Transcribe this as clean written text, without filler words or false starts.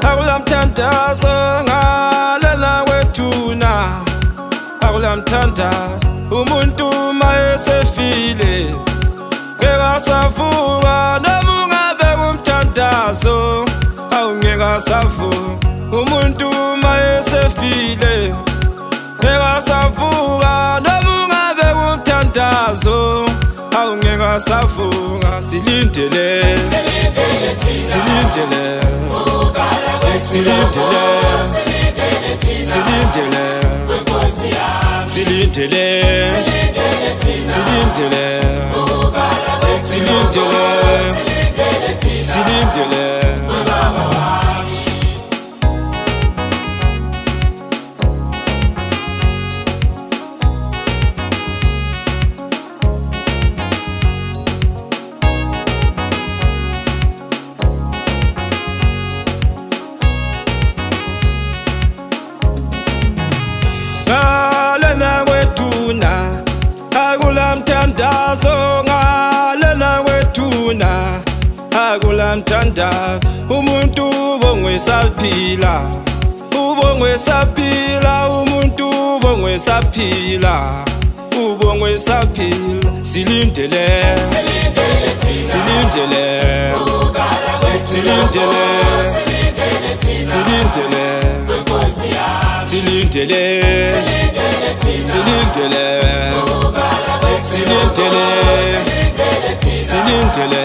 akulamthandazo ngalana wethuna, akulamthandazo umuntu mayesefile ngekasavuka noma ungabe kumthandazo awungekasavuka umuntu mayesefile ngekasavuka noma ungabe kumthandazo awungekasavuka silindele silindele silindele silindele silindele silindele silindele silindele akulamthandazo ngalana wethuna, akulamthandazo umuntu ubongwe saphila, ubongwe saphila umuntu ubongwe saphila, ubongwe saphila silindele silindele silindele silindele silindele silindele silindele silindele